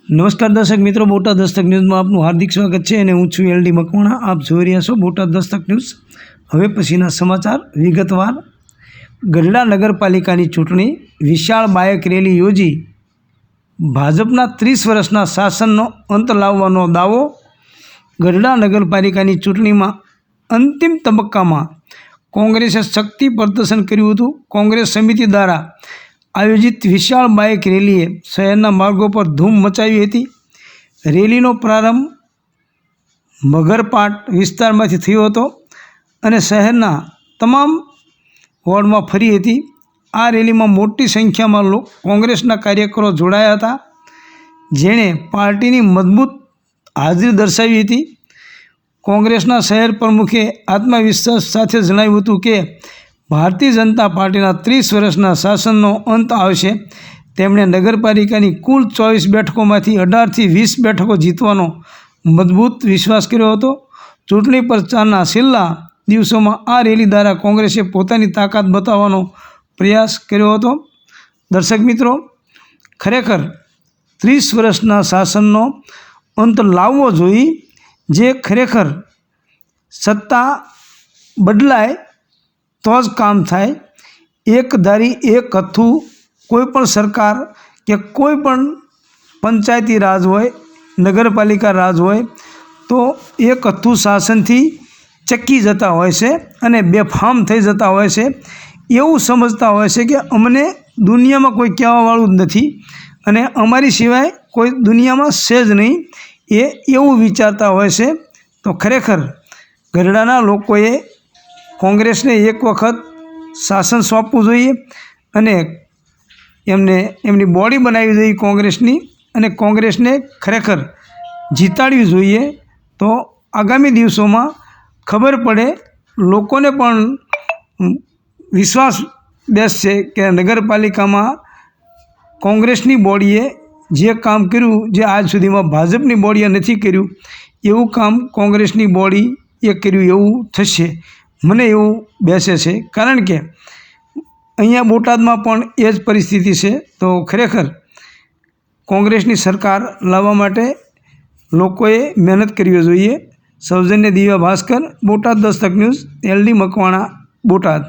નમસ્કાર દર્શક મિત્રો, બોટાદ દસ્તક ન્યૂઝમાં આપનું હાર્દિક સ્વાગત છે અને હું છું એલડી મકવાણા. આપ જોઈ રહ્યા છો બોટાદ દસ્તક ન્યૂઝ. હવે પછીના સમાચાર વિગતવાર. ગઢડા નગરપાલિકાની ચૂંટણી, વિશાળ બાઇક રેલી યોજી ભાજપના 30 વર્ષના શાસનનો અંત લાવવાનો દાવો. ગઢડા નગરપાલિકાની ચૂંટણીમાં અંતિમ તબક્કામાં કોંગ્રેસે શક્તિ પ્રદર્શન કર્યું હતું. કોંગ્રેસ સમિતિ દ્વારા આયોજિત વિશાળ બાઇક રેલીએ શહેરના માર્ગો પર ધૂમ મચાવી હતી. રેલીનો પ્રારંભ મગરપાટ વિસ્તારમાંથી થયો હતો અને શહેરના તમામ વોર્ડમાં ફરી હતી. આ રેલીમાં મોટી સંખ્યામાં કોંગ્રેસના કાર્યકરો જોડાયા હતા, જેણે પાર્ટીની મજબૂત હાજરી દર્શાવી હતી. કોંગ્રેસના શહેર પ્રમુખે આત્મવિશ્વાસ સાથે જણાવ્યું હતું કે ભારતીય જનતા પાર્ટીના 30 વર્ષના શાસનનો અંત આવશે. તેમણે નગરપાલિકાની કુલ 24 બેઠકોમાંથી 18થી 20 બેઠકો જીતવાનો મજબૂત વિશ્વાસ કર્યો હતો. ચૂંટણી પ્રચારના છેલ્લા દિવસોમાં આ રેલી દ્વારા કોંગ્રેસે પોતાની તાકાત બતાવવાનો પ્રયાસ કર્યો હતો. દર્શક મિત્રો, ખરેખર 30 વર્ષના શાસનનો અંત લાવવો જોઈએ, જે ખરેખર સત્તા બદલાય તો જ કામ થાય. એક ધારી એક હથ્થું કોઈપણ સરકાર કે કોઈપણ પંચાયતી રાજ હોય, નગરપાલિકા રાજ હોય તો એક હથ્થું શાસનથી ચકી જતા હોય છે અને બેફામ થઈ જતા હોય છે. એવું સમજતા હોય છે કે અમને દુનિયામાં કોઈ કહેવાવાળું જ નથી અને અમારી સિવાય કોઈ દુનિયામાં છે જ નહીં, એવું વિચારતા હોય છે. તો ખરેખર ગઢડાના લોકોએ કોંગ્રેસને એક વખત શાસન સોંપવું જોઈએ અને એમની બોડી બનાવવી જોઈએ કોંગ્રેસની, અને કોંગ્રેસને ખરેખર જીતાડવી જોઈએ. તો આગામી દિવસોમાં ખબર પડે, લોકોને પણ વિશ્વાસ બેસશે કે નગરપાલિકામાં કોંગ્રેસની બોડીએ જે કામ કર્યું, જે આજ સુધીમાં ભાજપની બોડીએ નથી કર્યું, એવું કામ કોંગ્રેસની બોડીએ કર્યું એવું થશે. મને એવું બેસે છે, કારણ કે અહીંયા બોટાદમાં પણ એ જ પરિસ્થિતિ છે. તો ખરેખર કોંગ્રેસની સરકાર લાવવા માટે લોકોએ મહેનત કરવી જોઈએ. સૌજન્ય દિવ્યા ભાસ્કર, બોટાદ દસ્તક ન્યૂઝ, એલડી મકવાણા, બોટાદ.